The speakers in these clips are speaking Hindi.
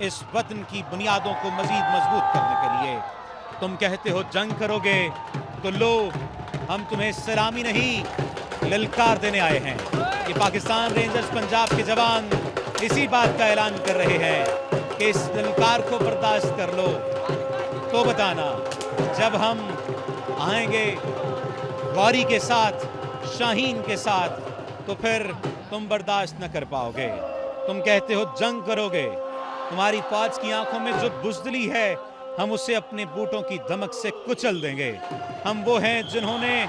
इस वतन की बुनियादों को मजीद मजबूत करने के लिए। तुम कहते हो जंग करोगे, तो लो हम तुम्हें सलामी नहीं ललकार देने आए हैं। ये पाकिस्तान रेंजर्स पंजाब के जवान इसी बात का ऐलान कर रहे हैं कि इस ललकार को बर्दाश्त कर लो। तो बताना, जब हम आएंगे गौरी के साथ, शाहीन के साथ, तो फिर तुम बर्दाश्त न कर पाओगे। तुम कहते हो जंग करोगे, तुम्हारी फौज की आंखों में जो बुज़दिली है हम उसे अपने बूटों की धमक से कुचल देंगे। हम वो हैं जिन्होंने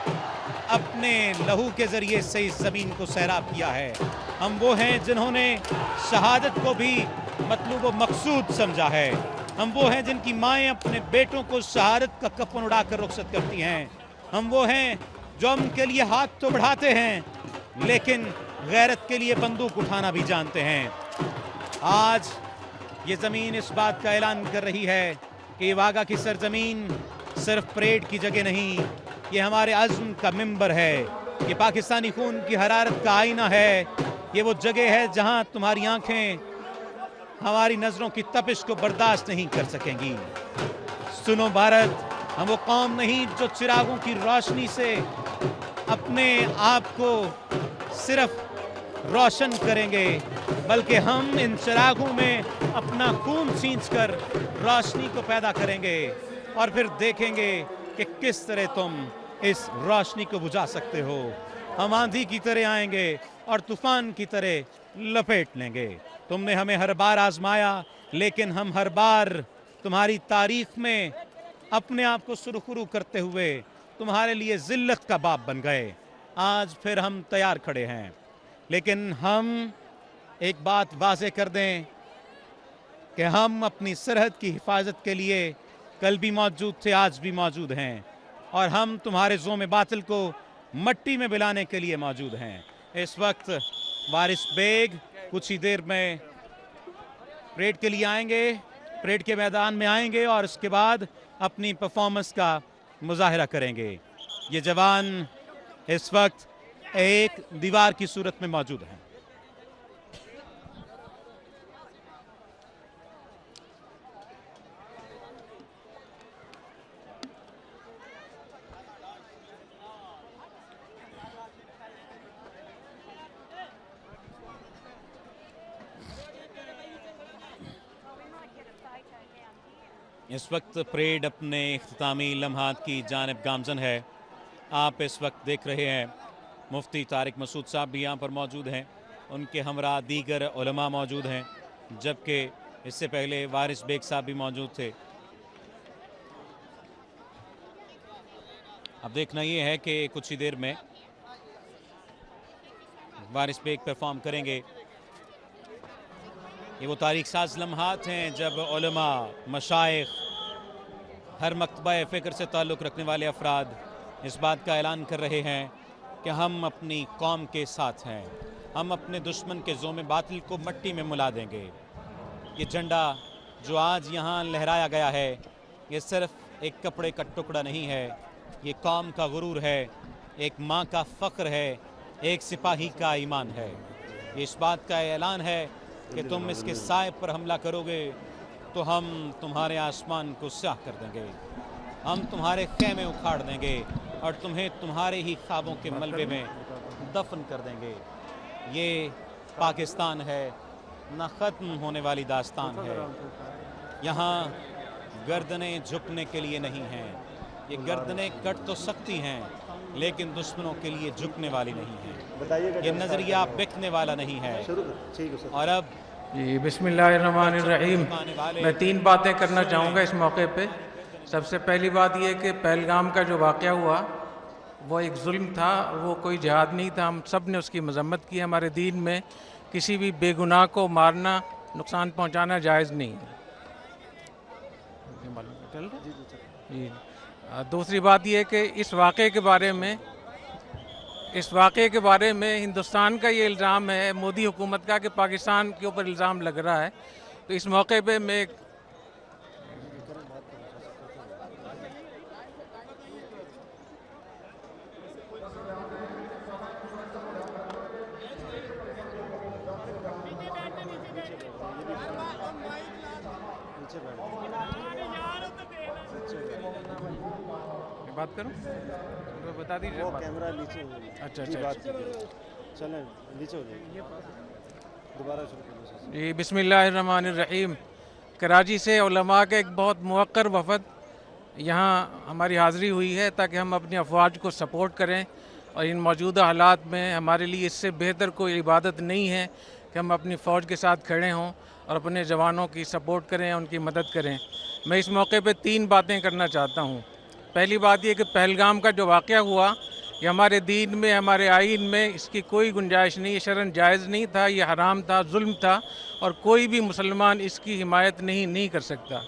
अपने लहू के जरिए से इस जमीन को सैराब किया है। हम वो हैं जिन्होंने शहादत को भी मतलूब व मकसूद समझा है। हम वो हैं जिनकी माएँ अपने बेटों को शहादत का कफन उड़ाकर रुखसत करती हैं। हम वो हैं जो अमन के लिए हाथ तो बढ़ाते हैं, लेकिन गैरत के लिए बंदूक उठाना भी जानते हैं। आज ये ज़मीन इस बात का ऐलान कर रही है कि वागा की सरजमीन सिर्फ परेड की जगह नहीं, ये हमारे अज़्म का मिंबर है। ये पाकिस्तानी खून की हरारत का आईना है। ये वो जगह है जहां तुम्हारी आंखें हमारी नज़रों की तपिश को बर्दाश्त नहीं कर सकेंगी। सुनो भारत, हम वो कौम नहीं जो चिरागों की रोशनी से अपने आप को सिर्फ रोशन करेंगे, बल्कि हम इन चिरागों में अपना खून सींचकर रोशनी को पैदा करेंगे और फिर देखेंगे कि किस तरह तुम इस रोशनी को बुझा सकते हो। हम आंधी की तरह आएंगे और तूफान की तरह लपेट लेंगे। तुमने हमें हर बार आजमाया, लेकिन हम हर बार तुम्हारी तारीख में अपने आप को सुरखरू करते हुए तुम्हारे लिए जिल्लत का बाप बन गए। आज फिर हम तैयार खड़े हैं, लेकिन हम एक बात वाज़े कर दें कि हम अपनी सरहद की हिफाजत के लिए कल भी मौजूद थे, आज भी मौजूद हैं, और हम तुम्हारे ज़ोम बातिल को मट्टी में मिलाने के लिए मौजूद हैं। इस वक्त वारिस बेग कुछ ही देर में परेड के लिए आएंगे, परेड के मैदान में आएंगे और उसके बाद अपनी परफॉर्मेंस का मुजाहरा करेंगे। ये जवान इस वक्त एक दीवार की सूरत में मौजूद हैं। इस वक्त परेड अपने इख्तितामी लम्हात की जानिब गामजन है। आप इस वक्त देख रहे हैं मुफ्ती तारिक मसूद साहब भी यहाँ पर मौजूद हैं, उनके हमरा दीगर उलमा मौजूद हैं, जबकि इससे पहले वारिस बेग साहब भी मौजूद थे। अब देखना ये है कि कुछ ही देर में वारिस बेग परफॉर्म करेंगे। ये वो तारीख साज लम्हात हैं जब उलमा, मशाइख, हर मकतबा फ़िक्र से ताल्लुक़ रखने वाले अफराद इस बात का ऐलान कर रहे हैं कि हम अपनी कौम के साथ हैं, हम अपने दुश्मन के ज़ोम बातिल को मट्टी में मिला देंगे। ये झंडा जो आज यहाँ लहराया गया है, ये सिर्फ़ एक कपड़े का टुकड़ा नहीं है, ये कौम का गुरूर है, एक माँ का फ़ख्र है, एक सिपाही का ईमान है। ये इस बात का ऐलान है कि तुम इसके साए पर हमला करोगे तो हम तुम्हारे आसमान को स्याह कर देंगे, हम तुम्हारे खेमे उखाड़ देंगे और तुम्हें तुम्हारे ही ख्वाबों के मलबे में दफन कर देंगे। ये पाकिस्तान है, न ख़त्म होने वाली दास्तान है। यहाँ गर्दनें झुकने के लिए नहीं हैं, ये गर्दनें कट तो सकती हैं लेकिन दुश्मनों के लिए झुकने वाली नहीं है। ये नज़रिया बिकने वाला नहीं है। और अब जी बिस्मिल्लाहिर्रहमानिर्रहीम, मैं 3 बातें करना चाहूँगा इस मौके पे। सबसे पहली बात यह कि पहलगाम का जो वाक़या हुआ वो एक जुल्म था, वो कोई जिहाद नहीं था। हम सब ने उसकी मजम्मत की। हमारे दीन में किसी भी बेगुनाह को मारना, नुकसान पहुँचाना जायज़ नहीं है। जी, दूसरी बात यह कि इस वाक़े के बारे में हिंदुस्तान का ये इल्ज़ाम है मोदी हुकूमत का कि पाकिस्तान के ऊपर इल्ज़ाम लग रहा है। तो इस मौके पे मैं मैं बात करूं तो बता दीजिए। वो कैमरा नीचे हो गया। अच्छा जी, अच्छा बात कीजिए। चलें नीचे हो जाइए, दोबारा शुरू करो। जी बिस्मिल्लाहिर्रहमानिर्रहीम। कराची से उलमा के एक बहुत मुवक्कर वफ़द यहाँ हमारी हाज़िरी हुई है ताकि हम अपनी अफवाज को सपोर्ट करें, और इन मौजूदा हालात में हमारे लिए इससे बेहतर कोई इबादत नहीं है कि हम अपनी फ़ौज के साथ खड़े हों और अपने जवानों की सपोर्ट करें, उनकी मदद करें। मैं इस मौके पे 3 बातें करना चाहता हूँ। पहली बात ये कि पहलगाम का जो वाक़या हुआ, ये हमारे दीन में, हमारे आइन में इसकी कोई गुंजाइश नहीं, शरन जायज़ नहीं था, ये हराम था, जुल्म था, और कोई भी मुसलमान इसकी हिमायत नहीं कर सकता।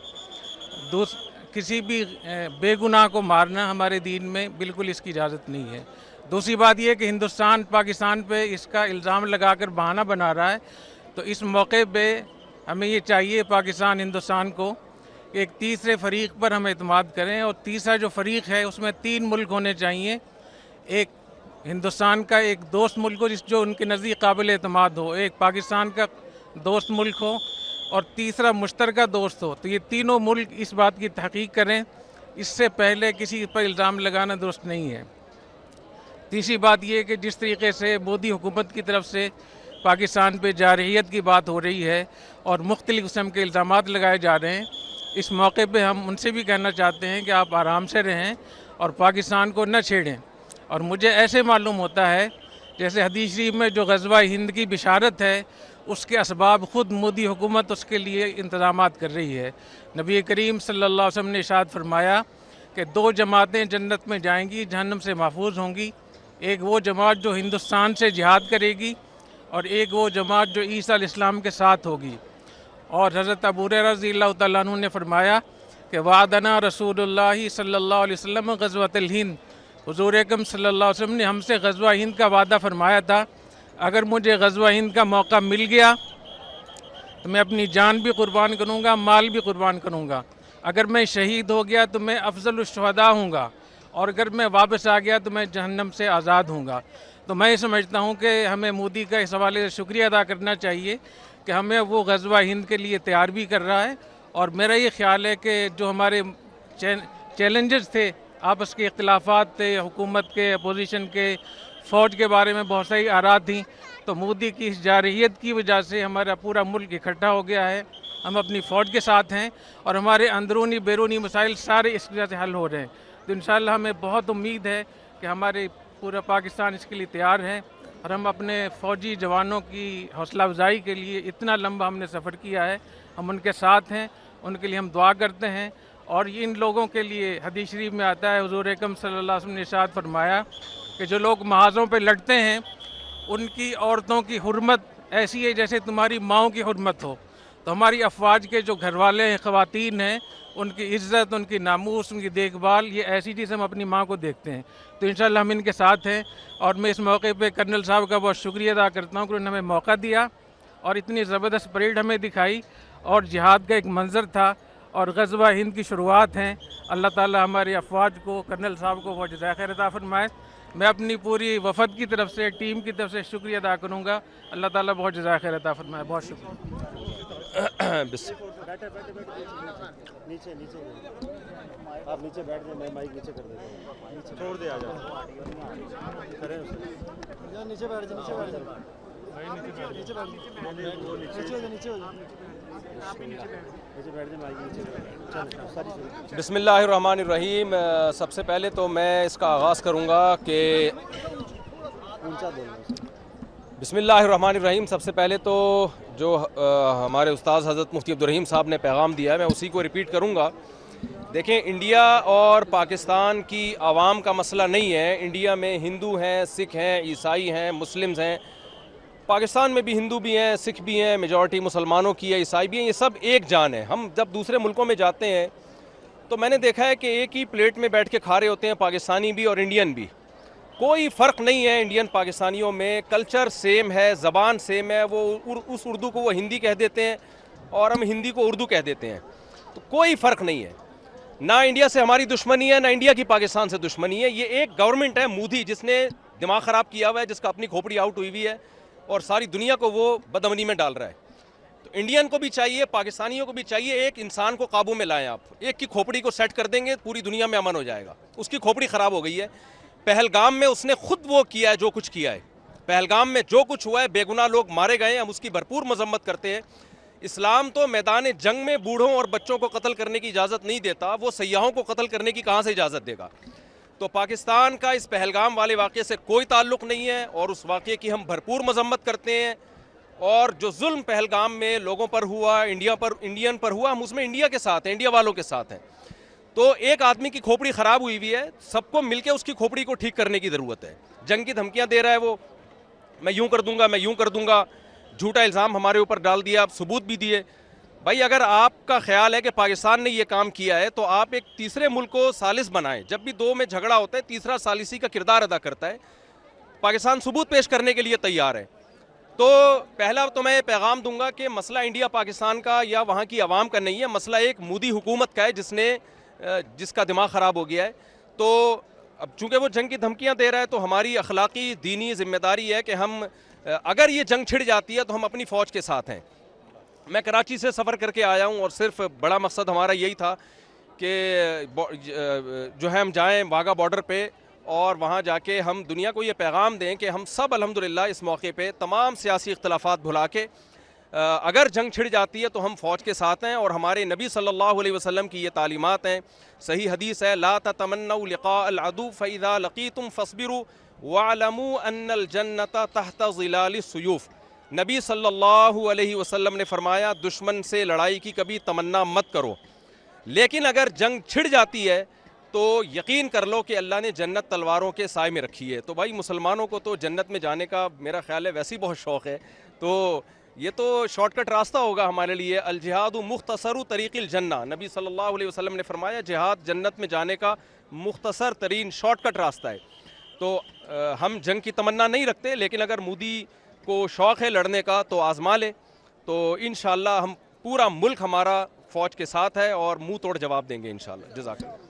किसी भी बेगुनाह को मारना हमारे दीन में बिल्कुल इसकी इजाज़त नहीं है। दूसरी बात यह कि हिंदुस्तान पाकिस्तान पे इसका इल्ज़ाम लगाकर बहाना बना रहा है, तो इस मौके पे हमें ये चाहिए पाकिस्तान हिंदुस्तान को कि एक तीसरे फरीक पर हम एतमाद करें, और तीसरा जो फरीक है उसमें 3 मुल्क होने चाहिए। एक हिंदुस्तान का एक दोस्त मुल्क हो जो उनके नज़दीक काबिल एतमाद हो, एक पाकिस्तान का दोस्त मुल्क हो, और तीसरा मुश्तरका दोस्त हो। तो ये तीनों मुल्क इस बात की तहकीक करें, इससे पहले किसी पर इल्ज़ाम लगाना दुरुस्त नहीं है। तीसरी बात यह कि जिस तरीके से मोदी हुकूमत की तरफ से पाकिस्तान पे जारहियत की बात हो रही है और मुख्तलिफ़ किस्म के इल्ज़ामात लगाए जा रहे हैं, इस मौके पे हम उनसे भी कहना चाहते हैं कि आप आराम से रहें और पाकिस्तान को न छेड़ें। और मुझे ऐसे मालूम होता है जैसे हदीस शरीफ में जो ग़ज़वा हिंद की बिशारत है, उसके असबाब ख़ुद मोदी हुकूमत उसके लिए इंतज़ामात कर रही है। नबी करीम सल्लल्लाहु अलैहि वसल्लम ने इरशाद फरमाया कि 2 जमातें जन्नत में जाएंगी, जहन्नम से महफूज होंगी। एक वो जमात जो हिंदुस्तान से जिहाद करेगी, और एक वो जमात जो ईसा अलैहिस्सलाम के साथ होगी। और हज़रत अबू हुरैरा रज़ियल्लाहु तआला अन्हु ने फरमाया कि वादना रसूलुल्लाह सल्लल्लाहु अलैहि वसल्लम ग़ज़वतुल हिंद, हुज़ूर अकरम सल्लल्लाहु अलैहि वसल्लम ने हमसे ग़ज़वा हिंद का वादा फरमाया था, अगर मुझे ग़ज़वा हिंद का मौका मिल गया तो मैं अपनी जान भी कुर्बान करूँगा, माल भी कुर्बान करूँगा। अगर मैं शहीद हो गया तो मैं अफ़ज़लुश शुहदा हूँगा, और अगर मैं वापस आ गया तो मैं जहन्नम से आज़ाद हूँगा। तो मैं समझता हूँ कि हमें मोदी का इस हवाले से शुक्रिया अदा करना चाहिए कि हमें वो ग़ज़वा हिंद के लिए तैयार भी कर रहा है। और मेरा ये ख्याल है कि जो हमारे चैलेंजेस थे, आपस के इख्तिलाफ़ात थे, हुकूमत के, अपोजिशन के, फ़ौज के बारे में बहुत सारी आरात थी, तो मोदी की इस जारहियत की वजह से हमारा पूरा मुल्क इकट्ठा हो गया है। हम अपनी फ़ौज के साथ हैं और हमारे अंदरूनी बैरूनी मसाइल सारे इस वजह से हल हो रहे हैं। तो इंशाअल्लाह हमें बहुत उम्मीद है कि हमारे पूरा पाकिस्तान इसके लिए तैयार है, और हम अपने फ़ौजी जवानों की हौसला अफजाई के लिए इतना लंबा हमने सफ़र किया है, हम उनके साथ हैं, उनके लिए हम दुआ करते हैं। और इन लोगों के लिए हदीस शरीफ में आता है, हुज़ूर अकरम सल्लल्लाहु अलैहि वसल्लम ने इरशाद फरमाया कि जो लोग महाज़ों पे लड़ते हैं उनकी औरतों की हुर्मत ऐसी है जैसे तुम्हारी माओं की हुर्मत हो। तो हमारी अफवाज के जो घर वाले हैं, ख़वातीन हैं, उनकी इज़्ज़त, उनकी नामूस, उनकी देखभाल, ये ऐसी चीज़ हम अपनी माँ को देखते हैं। तो इंशाअल्लाह हम इनके साथ हैं। और मैं इस मौके पे कर्नल साहब का बहुत शुक्रिया अदा करता हूँ कि उन्होंने हमें मौका दिया और इतनी ज़बरदस्त परेड हमें दिखाई, और जिहाद का एक मंज़र था और ग़ज़वा हिंद की शुरुआत हैं। अल्लाह ताला हमारी अफवाज को, कर्नल साहब को बहुत जज़ाए खैर अता फरमाए। मैं अपनी पूरी वफ़द की तरफ से, टीम की तरफ से शुक्रिया अदा करूँगा। अल्लाह ताला बहुत जज़ाए खैर अता फरमाए। बहुत शुक्रिया। नीचे नीचे आप नीचे बैठ जाए, मैं माइक नीचे कर देता हूँ। नीचे छोड़ दे, आ जाओ, करें उसे नीचे बैठ जाए, नीचे बैठ जाए, नीचे बैठ जाए। बिस्मिल्लाहिर्रहमानिर्रहीम। सबसे पहले तो मैं इसका आगाज़ करूँगा कि बिस्मिल्लाहिर्रहमानिर्रहीम। सबसे पहले तो जो हमारे उस्ताद हज़रत मुफ्ती अब्दुल रहीम साहब ने पैगाम दिया है, मैं उसी को रिपीट करूँगा। देखें, इंडिया और पाकिस्तान की आवाम का मसला नहीं है। इंडिया में हिंदू हैं, सिख हैं, ईसाई हैं, मुस्लिम्स हैं। पाकिस्तान में भी हिंदू भी हैं, सिख भी हैं, मेजॉरिटी मुसलमानों की है, ईसाई भी हैं। ये सब एक जान है। हम जब दूसरे मुल्कों में जाते हैं तो मैंने देखा है कि एक ही प्लेट में बैठ के खा रहे होते हैं, पाकिस्तानी भी और इंडियन भी। कोई फ़र्क नहीं है इंडियन पाकिस्तानियों में। कल्चर सेम है, ज़बान सेम है। वो उस उर्दू को वो हिंदी कह देते हैं और हम हिंदी को उर्दू कह देते हैं। तो कोई फ़र्क नहीं है। ना इंडिया से हमारी दुश्मनी है, ना इंडिया की पाकिस्तान से दुश्मनी है। ये एक गवर्नमेंट है मोदी, जिसने दिमाग ख़राब किया हुआ है, जिसका अपनी खोपड़ी आउट हुई हुई है और सारी दुनिया को वो बदअमनी में डाल रहा है। तो इंडियन को भी चाहिए, पाकिस्तानियों को भी चाहिए, एक इंसान को काबू में लाएं आप। एक की खोपड़ी को सेट कर देंगे, पूरी दुनिया में अमन हो जाएगा। उसकी खोपड़ी ख़राब हो गई है। पहलगाम में उसने खुद वो किया है जो कुछ किया है। पहलगाम में जो कुछ हुआ है, बेगुनाह लोग मारे गए, हम उसकी भरपूर मजम्मत करते हैं। इस्लाम तो मैदान जंग में बूढ़ों और बच्चों को कत्ल करने की इजाज़त नहीं देता, वो सयाहों को कत्ल करने की कहाँ से इजाज़त देगा। तो पाकिस्तान का इस पहलगाम वाले वाक़े से कोई ताल्लुक़ नहीं है और उस वाक़े की हम भरपूर मजम्मत करते हैं। और जो जुल्म पहलगाम में लोगों पर हुआ, इंडियन पर हुआ, हम उसमें इंडिया के साथ हैं, इंडिया वालों के साथ हैं। तो एक आदमी की खोपड़ी ख़राब हुई हुई है, सबको मिलकर उसकी खोपड़ी को ठीक करने की ज़रूरत है। जंग की धमकियाँ दे रहा है वो, मैं यूँ कर दूंगा, मैं यूँ कर दूंगा, झूठा इल्ज़ाम हमारे ऊपर डाल दिया, आप सबूत भी दिए। भाई अगर आपका ख्याल है कि पाकिस्तान ने ये काम किया है तो आप एक तीसरे मुल्क को सालिस बनाएं। जब भी दो में झगड़ा होता है, तीसरा सालिसी का किरदार अदा करता है। पाकिस्तान सबूत पेश करने के लिए तैयार है। तो पहला तो मैं पैगाम दूंगा कि मसला इंडिया पाकिस्तान का या वहाँ की आवाम का नहीं है, मसला एक मोदी हुकूमत का है जिसका दिमाग ख़राब हो गया है। तो अब चूँकि वो जंग की धमकियाँ दे रहा है तो हमारी अखलाकी दीनी जिम्मेदारी है कि हम अगर ये जंग छिड़ जाती है तो हम अपनी फ़ौज के साथ हैं। मैं कराची से सफ़र करके आया हूँ और सिर्फ बड़ा मकसद हमारा यही था कि जो है हम जाएँ वाघा बॉर्डर पे और वहाँ जाके हम दुनिया को ये पैगाम दें कि हम सब अल्हम्दुलिल्लाह इस मौके पे तमाम सियासी इख्तलाफात भुला के अगर जंग छिड़ जाती है तो हम फ़ौज के साथ हैं। और हमारे नबी सल्लल्लाहु अलैहि वसल्लम की ये तालीमात हैं, सही हदीस है, ला ततमन्नौ लिक़ा अल अदू फ़इज़ा लक़ीतुम फ़स्बिरू वअलमू अन्नल जन्नत तहत ज़िलालिस सुयूफ़। नबी सल्लल्लाहु अलैहि वसल्लम ने फरमाया, दुश्मन से लड़ाई की कभी तमन्ना मत करो, लेकिन अगर जंग छिड़ जाती है तो यकीन कर लो कि अल्लाह ने जन्नत तलवारों के साए में रखी है। तो भाई मुसलमानों को तो जन्नत में जाने का मेरा ख्याल है वैसे ही बहुत शौक़ है, तो ये तो शॉर्टकट रास्ता होगा हमारे लिए। अल जिहादु मुख्तसरु तरीक़िल जन्ना, नबी सल्लल्लाहु अलैहि वसल्लम ने फरमाया जिहाद जन्नत में जाने का मुख्तसर तरीन शॉर्टकट रास्ता है। तो हम जंग की तमन्ना नहीं रखते, लेकिन अगर मोदी को शौक़ है लड़ने का तो आज़मा ले। तो इंशाअल्लाह हम पूरा मुल्क हमारा फ़ौज के साथ है और मुँह तोड़ जवाब देंगे इंशाअल्लाह। जज़ाकल्लाह।